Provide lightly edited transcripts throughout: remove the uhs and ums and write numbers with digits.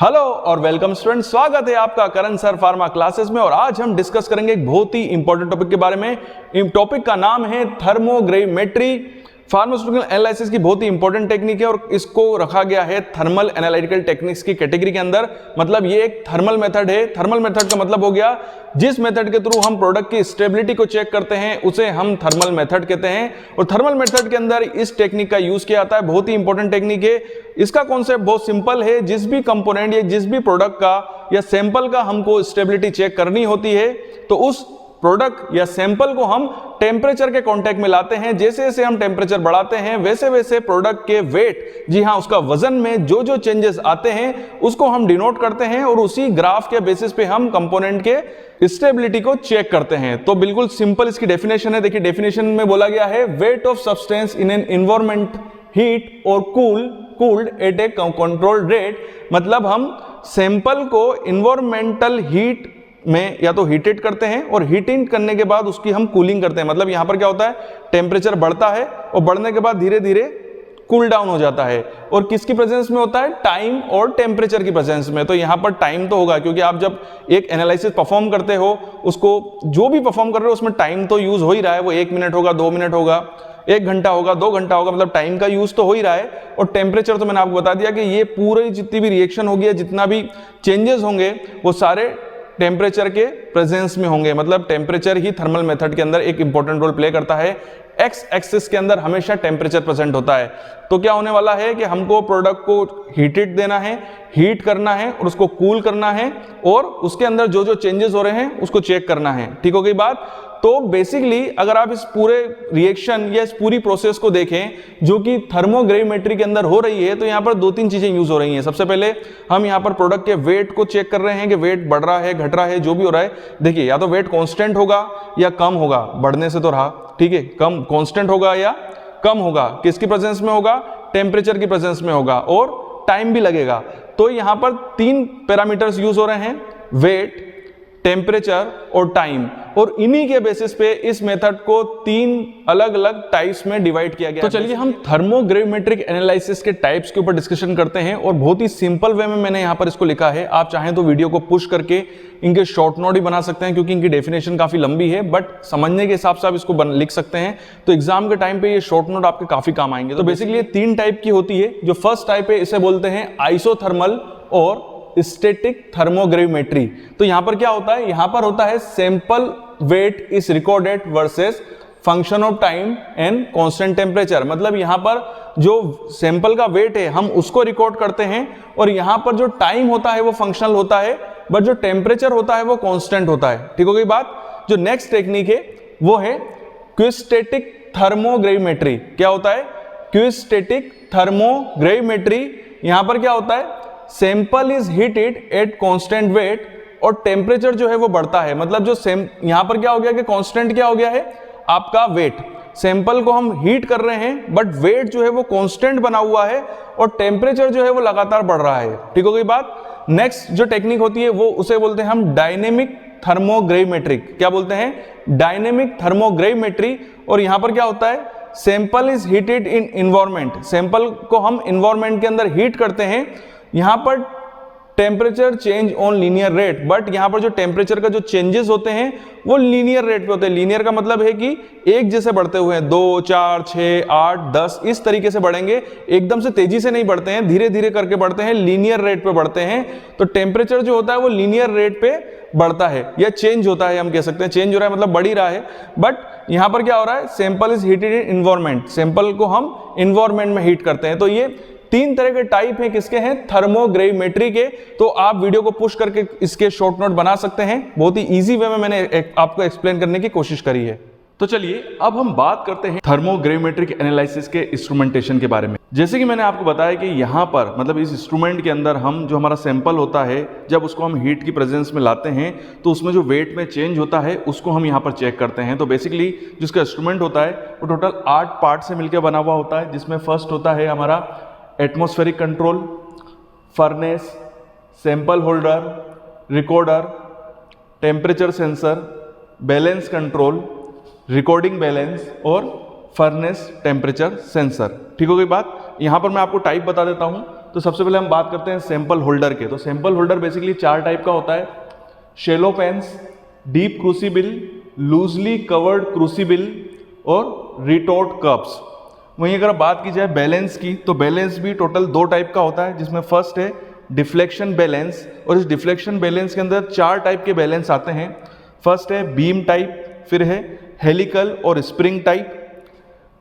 Hello और welcome student, स्वागत है आपका करण सर फार्मा क्लासेस में। और आज हम डिस्कस करेंगे एक बहुत ही इंपॉर्टेंट टॉपिक के बारे में। इन टॉपिक का नाम है थर्मोग्राविमेट्री। फार्मास्यूटिकल एनालिसिस की बहुत ही इंपॉर्टेंट टेक्निक है और इसको रखा गया है थर्मल एनालिटिकल टेक्निक्स की कैटेगरी के अंदर। मतलब ये एक थर्मल मेथड है। थर्मल मेथड का मतलब हो गया जिस मेथड के थ्रू हम प्रोडक्ट की स्टेबिलिटी को चेक करते हैं उसे हम थर्मल मेथड कहते हैं। और थर्मल मेथड के अंदर इस टेक्निक का यूज किया जाता है। बहुत ही इंपॉर्टेंट टेक्निक है। इसका कॉन्सेप्ट बहुत सिंपल है। जिस भी कंपोनेंट या जिस भी प्रोडक्ट का या सैंपल का हमको स्टेबिलिटी चेक करनी होती है तो उस प्रोडक्ट या सैंपल को हम टेम्परेचर के कांटेक्ट में लाते हैं। जैसे जैसे हम टेम्परेचर बढ़ाते हैं वैसे वैसे प्रोडक्ट के वेट, जी हाँ, उसका वजन में जो जो चेंजेस आते हैं उसको हम डिनोट करते हैं और उसी ग्राफ के बेसिस पे हम कंपोनेंट के स्टेबिलिटी को चेक करते हैं। तो बिल्कुल सिंपल इसकी डेफिनेशन है। देखिए डेफिनेशन में बोला गया है weight of substance in an environment heat और कूल्ड एट ए कंट्रोल्ड रेट। मतलब हम सैंपल को एनवायरमेंटल हीट में या तो हीटेड करते हैं और हीटिंग करने के बाद उसकी हम कूलिंग करते हैं। मतलब यहां पर क्या होता है, टेम्परेचर बढ़ता है और बढ़ने के बाद धीरे धीरे कूल डाउन हो जाता है। और किसकी प्रेजेंस में होता है, टाइम और टेम्परेचर की प्रेजेंस में। तो यहां पर टाइम तो होगा क्योंकि आप जब एक एनालिसिस परफॉर्म करते हो उसको जो भी परफॉर्म कर रहे हो उसमें टाइम तो यूज हो ही रहा है। वो 1 मिनट होगा, 2 मिनट होगा, 1 घंटा होगा, 2 घंटा होगा, मतलब टाइम का यूज तो हो ही रहा है। और टेम्परेचर तो मैंने आपको बता दिया कि ये पूरी जितनी भी रिएक्शन होगी, जितना भी चेंजेस होंगे वो सारे टेम्परेचर के प्रेजेंस में होंगे। मतलब टेम्परेचर ही थर्मल मेथड के अंदर एक इंपॉर्टेंट रोल प्ले करता है। एक्स एक्सिस के अंदर हमेशा टेम्परेचर प्रेजेंट होता है। तो क्या होने वाला है कि हमको प्रोडक्ट को हीटेड देना है, हीट करना है और उसको कूल करना है और उसके अंदर जो जो चेंजेस हो रहे हैं उसको चेक करना है। ठीक हो गई बात। तो बेसिकली अगर आप इस पूरे रिएक्शन या इस पूरी प्रोसेस को देखें जो कि थर्मोग्राविमेट्री के अंदर हो रही है तो यहां पर 2-3 चीजें यूज हो रही हैं। सबसे पहले हम यहां पर प्रोडक्ट के वेट को चेक कर रहे हैं कि वेट बढ़ रहा है, घट रहा है, जो भी हो रहा है। देखिए या तो वेट कांस्टेंट होगा या कम होगा, बढ़ने से तो रहा, ठीक है, कम कांस्टेंट होगा या कम होगा। किसकी प्रेजेंस में होगा, टेम्परेचर की प्रेजेंस में होगा और टाइम भी लगेगा। तो यहां पर 3 पैरामीटर्स यूज हो रहे हैं, वेट, टेम्परेचर और टाइम। और इन्हीं के बेसिस पे इस मेथड को 3 अलग अलग टाइप्स में डिवाइड किया गया। तो चलिए हम थर्मोग्राविमेट्रिक एनालिसिस के टाइप्स के ऊपर डिस्कशन करते हैं। और बहुत ही सिंपल वे में मैंने यहां पर इसको लिखा है। आप चाहें तो वीडियो को पुश करके इनके शॉर्ट नोट भी बना सकते हैं क्योंकि इनकी डेफिनेशन काफी लंबी है, बट समझने के हिसाब से आप इसको लिख सकते हैं। तो एग्जाम के टाइम पे ये शॉर्ट नोट आपके काफी काम आएंगे। तो बेसिकली ये 3 टाइप की होती है। जो फर्स्ट टाइप है इसे बोलते हैं आइसोथर्मल और स्टैटिक थर्मोग्राविमेट्री। तो यहां पर क्या होता है, यहां पर होता है sample weight is recorded versus function of time and constant temperature. मतलब यहां पर जो सैंपल का वेट है हम उसको रिकॉर्ड करते हैं और यहां पर जो टाइम होता है वो फंक्शनल होता है, बट जो टेम्परेचर होता है वो कांस्टेंट होता है। ठीक हो गई बात। जो नेक्स्ट टेक्निक है वो है क्विस्टैटिक थर्मोग्राविमेट्री। क्या होता है, क्विस्टैटिक थर्मोग्राविमेट्री। यहां पर क्या होता है, sample is heated at constant weight और टेम्परेचर जो है वो बढ़ता है। मतलब जो यहां पर क्या हो गया कि कांस्टेंट क्या हो गया है, आपका वेट। सैंपल को हम हीट कर रहे हैं बट वेट जो है वो कांस्टेंट बना हुआ है और टेम्परेचर जो है वो लगातार बढ़ रहा है। ठीक हो गई बात। नेक्स्ट जो टेक्निक होती है वो उसे बोलते हैं हम डायनेमिक थर्मोग्राविमेट्रिक। क्या बोलते हैं, डायनेमिक थर्मोग्राविमेट्री। और यहां पर क्या होता है, sample is heated in environment. Sample को हम एनवायरनमेंट के अंदर हीट करते हैं। यहां पर temperature change on linear rate, but यहां पर जो टेम्परेचर का जो चेंजेस होते हैं वो लीनियर रेट पे होते हैं। लीनियर का मतलब है कि एक जैसे बढ़ते हुए हैं, 2, 4, 6, 8, 10 इस तरीके से बढ़ेंगे। एकदम से तेजी से नहीं बढ़ते हैं, धीरे धीरे करके बढ़ते हैं, लीनियर रेट पे बढ़ते हैं। तो टेम्परेचर जो होता है वो लीनियर रेट पे बढ़ता है या चेंज होता है, हम कह सकते हैं। चेंज हो रहा है मतलब बढ़ ही रहा है। बट यहां पर क्या हो रहा है, sample is heated in environment. Sample को हम एनवायरनमेंट में हीट करते हैं। तो ये 3 तरह के टाइप हैं, किसके हैं, थर्मोग्राविमेट्री के। तो आप वीडियो को पुश करके इसके शॉर्ट नोट बना सकते हैं। बहुत ही इजी वे में मैंने आपको एक्सप्लेन करने की कोशिश करी है। तो चलिए अब हम बात करते हैं थर्मोग्राविमेट्रिक एनालिसिस के इंस्ट्रूमेंटेशन के बारे में। जैसे कि मैंने आपको बताया कि यहाँ पर मतलब इस इंस्ट्रूमेंट के अंदर हम जो हमारा सैंपल होता है जब उसको हम हीट की प्रेजेंस में लाते हैं तो उसमें जो वेट में चेंज होता है उसको हम यहाँ पर चेक करते हैं। तो बेसिकली जिसका इंस्ट्रूमेंट होता है वो टोटल 8 पार्ट से मिलकर बना हुआ होता है, जिसमें फर्स्ट होता है हमारा atmospheric control, furnace, sample holder, recorder, temperature sensor, balance control, recording balance और फर्नेस टेम्परेचर सेंसर। ठीक हो गई बात। यहां पर मैं आपको टाइप बता देता हूं। तो सबसे पहले हम बात करते हैं सैंपल होल्डर के। तो सैंपल होल्डर बेसिकली 4 टाइप का होता है, shallow pans, deep crucible, loosely covered crucible और रिटोर्ट कप्स। वहीं अगर बात की जाए बैलेंस की, तो बैलेंस भी टोटल 2 टाइप का होता है, जिसमें फर्स्ट है डिफ्लेक्शन बैलेंस, और इस डिफ्लेक्शन बैलेंस के अंदर 4 टाइप के बैलेंस आते हैं। फर्स्ट है बीम टाइप, फिर है हेलिकल और स्प्रिंग टाइप,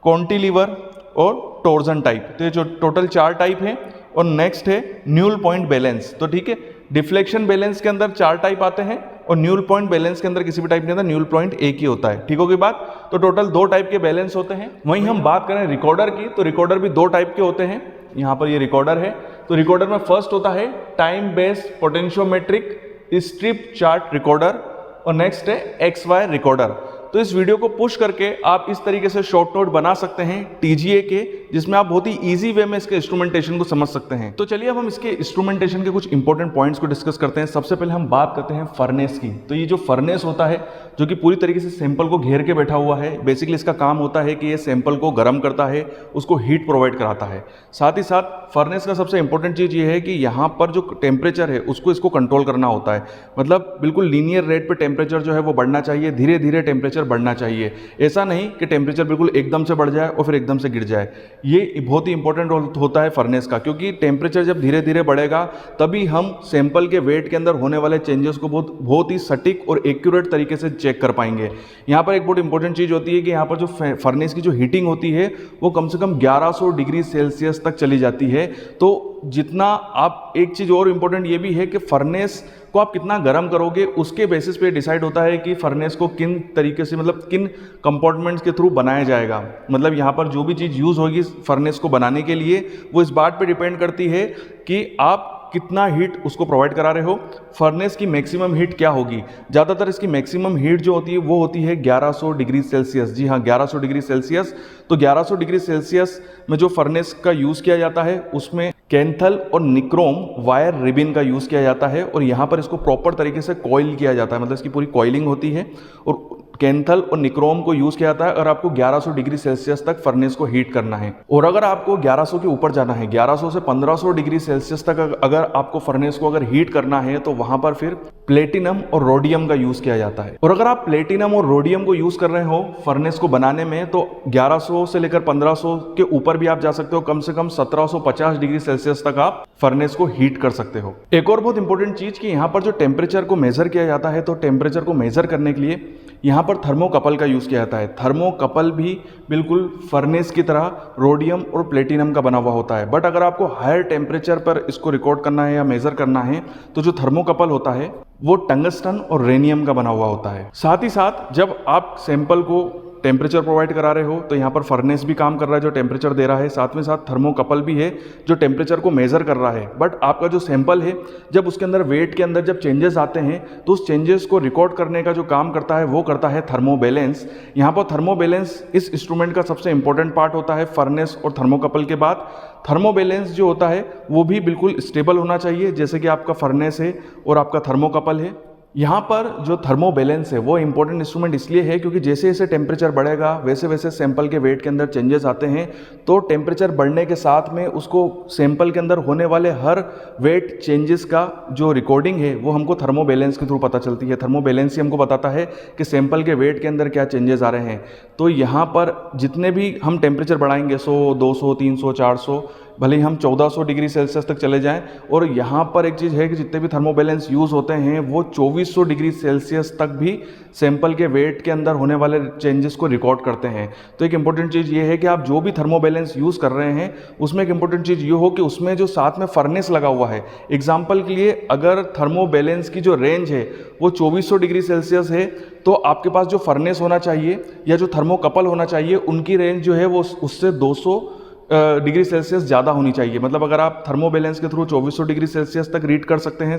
कॉन्टिलीवर और टॉर्जन टाइप। तो ये जो टोटल 4 टाइप हैं। और नेक्स्ट है न्यूल पॉइंट बैलेंस। तो ठीक है, डिफ्लेक्शन बैलेंस के अंदर 4 टाइप आते हैं और न्यूल पॉइंट बैलेंस के अंदर किसी भी टाइप के अंदर न्यूल पॉइंट एक ही होता है। ठीक होगी बात। तो टोटल 2 टाइप के बैलेंस होते हैं। वहीं हम बात करें रिकॉर्डर की, तो रिकॉर्डर भी 2 टाइप के होते हैं। यहाँ पर ये रिकॉर्डर है। तो रिकॉर्डर में फर्स्ट होता है time based potentiometric strip chart recorder और नेक्स्ट है XY रिकॉर्डर। तो इस वीडियो को पुश करके आप इस तरीके से शॉर्ट नोट बना सकते हैं TGA के, जिसमें आप बहुत ही इजी वे में इसके इंस्ट्रूमेंटेशन को समझ सकते हैं। तो चलिए अब हम इसके इंस्ट्रूमेंटेशन के कुछ इंपॉर्टेंट पॉइंट्स को डिस्कस करते हैं। सबसे पहले हम बात करते हैं फर्नेस की। तो ये जो फर्नेस होता है, जो कि पूरी तरीके से सैंपल को घेर के बैठा हुआ है, बेसिकली इसका काम होता है कि ये सैंपल को गर्म करता है, उसको हीट प्रोवाइड कराता है। साथ ही साथ फर्नेस का सबसे इंपॉर्टेंट चीज़ ये है कि यहाँ पर जो टेम्परेचर है उसको इसको कंट्रोल करना होता है। मतलब बिल्कुल लीनियर रेट पे टेम्परेचर जो है वो बढ़ना चाहिए, धीरे धीरे टेम्परेचर बढ़ना चाहिए। ऐसा नहीं कि टेम्परेचर बिल्कुल एकदम से बढ़ जाए और फिर एकदम से गिर जाए। ये बहुत ही इंपॉर्टेंट होता है फर्नेस का, क्योंकि टेम्परेचर जब धीरे धीरे बढ़ेगा तभी हम सैंपल के वेट के अंदर होने वाले चेंजेस को बहुत ही सटीक और एक्यूरेट तरीके से चेक कर पाएंगे। यहाँ पर एक बहुत इंपॉर्टेंट चीज़ होती है कि यहाँ पर जो फर्नेस की जो हीटिंग होती है वो कम से कम 1100 डिग्री सेल्सियस तक चली जाती है। तो जितना आप, एक चीज़ और इम्पोर्टेंट ये भी है कि फर्नेस को आप कितना गर्म करोगे उसके बेसिस पे डिसाइड होता है कि फर्नेस को किन तरीके से, मतलब किन कंपार्टमेंट्स के थ्रू बनाया जाएगा। मतलब यहाँ पर जो भी चीज़ यूज़ होगी फर्नेस को बनाने के लिए वो इस बात पे डिपेंड करती है कि आप कितना हीट उसको प्रोवाइड करा रहे हो। फर्नेस की मैक्सिमम हीट क्या होगी? ज़्यादातर इसकी मैक्सिमम हीट जो होती है वो होती है 1100 डिग्री सेल्सियस। जी हाँ, 1100 डिग्री सेल्सियस। तो 1100 डिग्री सेल्सियस में जो फर्नेस का यूज़ किया जाता है उसमें कैंथल और निक्रोम वायर रिबिन का यूज़ किया जाता है और यहाँ पर इसको प्रॉपर तरीके से कॉइल किया जाता है, मतलब इसकी पूरी कॉइलिंग होती है और कैंथल और निक्रोम को यूज़ किया जाता है। और आपको 1100 डिग्री सेल्सियस तक फर्नेस को हीट करना है। और अगर आपको 1100 के ऊपर जाना है, 1100 से 1500 डिग्री सेल्सियस तक अगर आपको फर्नेस को अगर हीट करना है, तो वहां पर फिर प्लेटिनम और रोडियम का यूज़ किया जाता है। और अगर आप प्लेटिनम और रोडियम को यूज़ कर रहे हो फर्नेस को बनाने में, तो 1100 से लेकर 1500 के ऊपर भी आप जा सकते हो। कम से कम 1750 डिग्री सेल्सियस तक आप फर्नेस को हीट कर सकते हो। एक और बहुत इंपॉर्टेंट चीज़ कि यहाँ पर जो टेम्परेचर को मेजर किया जाता है, तो टेम्परेचर को मेजर करने के लिए यहाँ पर थर्मोकपल का यूज़ किया जाता है। थर्मोकपल भी बिल्कुल फर्नेस की तरह रोडियम और प्लेटिनम का बना हुआ होता है। बट अगर आपको हायर टेम्परेचर पर इसको रिकॉर्ड करना है या मेजर करना है, तो जो थर्मोकपल होता है वो टंगस्टन और रेनियम का बना हुआ होता है। साथ ही साथ जब आप सैंपल को टेम्परेचर प्रोवाइड करा रहे हो, तो यहाँ पर फर्नेस भी काम कर रहा है जो टेम्परेचर दे रहा है, साथ में साथ थर्मोकपल भी है जो टेम्परेचर को मेजर कर रहा है। बट आपका जो सैंपल है, जब उसके अंदर वेट के अंदर जब चेंजेस आते हैं, तो उस चेंजेस को रिकॉर्ड करने का जो काम करता है वो करता है थर्मोबैलेंस। यहाँ पर थर्मोबैलेंस इस इंस्ट्रूमेंट का सबसे इंपॉर्टेंट पार्ट होता है फर्नेस और थर्मोकपल के बाद। थर्मोबैलेंस जो होता है वो भी बिल्कुल स्टेबल होना चाहिए, जैसे कि आपका फर्नेस है और आपका थर्मोकपल है। यहाँ पर जो थर्मोबैलेंस है वो इंपॉर्टेंट इंस्ट्रूमेंट इसलिए है क्योंकि जैसे जैसे टेम्परेचर बढ़ेगा वैसे वैसे सैंपल के वेट के अंदर चेंजेस आते हैं। तो टेम्परेचर बढ़ने के साथ में उसको सैंपल के अंदर होने वाले हर वेट चेंजेस का जो रिकॉर्डिंग है वो हमको थर्मोबैलेंस के थ्रू पता चलती है। थर्मोबैलेंस ही हमको बताता है कि सैंपल के वेट के अंदर क्या चेंजेस आ रहे हैं। तो यहाँ पर जितने भी हम टेम्परेचर बढ़ाएंगे, 100, 200, 300, 400, भले ही हम 1400 डिग्री सेल्सियस तक चले जाएं। और यहाँ पर एक चीज़ है कि जितने भी थर्मोबैलेंस यूज़ होते हैं वो 2400 डिग्री सेल्सियस तक भी सैंपल के वेट के अंदर होने वाले चेंजेस को रिकॉर्ड करते हैं। तो एक इंपॉर्टेंट चीज़ ये है कि आप जो भी थर्मोबैलेंस यूज़ कर रहे हैं उसमें एक इंपॉर्टेंट चीज़ ये हो कि उसमें जो साथ में फर्नेस लगा हुआ है, एग्जाम्पल के लिए अगर थर्मोबैलेंस की जो रेंज है वो 2400 डिग्री सेल्सियस है, तो आपके पास जो फर्नेस होना चाहिए या जो थर्मोकपल होना चाहिए उनकी रेंज जो है वो उससे 200 डिग्री सेल्सियस ज़्यादा होनी चाहिए। मतलब अगर आप थर्मोबैलेंस के थ्रू 2400 डिग्री सेल्सियस तक रीड कर सकते हैं,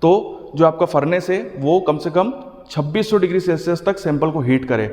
तो जो आपका फर्नेस है वो कम से कम 2600 डिग्री सेल्सियस तक सैंपल को हीट करे।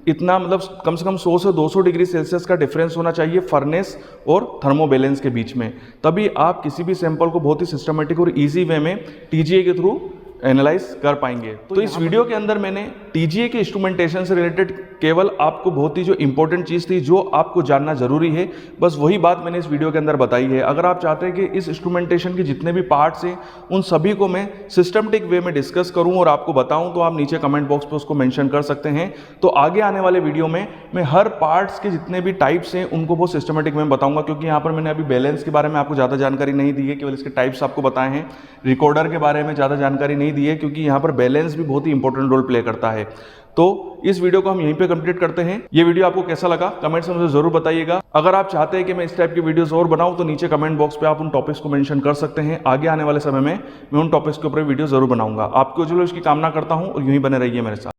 इतना मतलब कम से कम 100 से 200 डिग्री सेल्सियस का डिफरेंस होना चाहिए फर्नेस और थर्मोबैलेंस के बीच में, तभी आप किसी भी सैंपल को बहुत ही सिस्टमेटिक और ईजी वे में TGA के थ्रू एनालाइज कर पाएंगे। तो इस वीडियो के अंदर मैंने TGA के इंस्ट्रूमेंटेशन से रिलेटेड केवल आपको बहुत ही जो इंपॉर्टेंट चीज़ थी, जो आपको जानना जरूरी है, बस वही बात मैंने इस वीडियो के अंदर बताई है। अगर आप चाहते हैं कि इस इंस्ट्रूमेंटेशन के जितने भी पार्ट्स हैं उन सभी को मैं सिस्टमेटिक वे में डिस्कस करूं और आपको बताऊं, तो आप नीचे कमेंट बॉक्स पे उसको मेंशन कर सकते हैं। तो आगे आने वाले वीडियो में मैं हर पार्ट्स के जितने भी टाइप्स हैं उनको बहुत सिस्टमेटिक में बताऊंगा, क्योंकि यहाँ पर मैंने अभी बैलेंस के बारे में आपको ज़्यादा जानकारी नहीं दी है, केवल इसके टाइप्स आपको बताए हैं। रिकॉर्डर के बारे में ज़्यादा जानकारी नहीं दी है, क्योंकि यहाँ पर बैलेंस भी बहुत ही इंपॉर्टेंट रोल प्ले करता है। तो इस वीडियो को हम यहीं पे कंप्लीट करते हैं। ये वीडियो आपको कैसा लगा कमेंट्स में मुझे जरूर बताइएगा। अगर आप चाहते हैं कि मैं इस टाइप की वीडियोस और बनाऊं तो नीचे कमेंट बॉक्स पे आप उन टॉपिक्स को मेंशन कर सकते हैं। आगे आने वाले समय में मैं उन टॉपिक्स के ऊपर वीडियो जरूर बनाऊंगा। आपको जो इसकी कामना करता हूं और यूं ही बने रहिए मेरे साथ।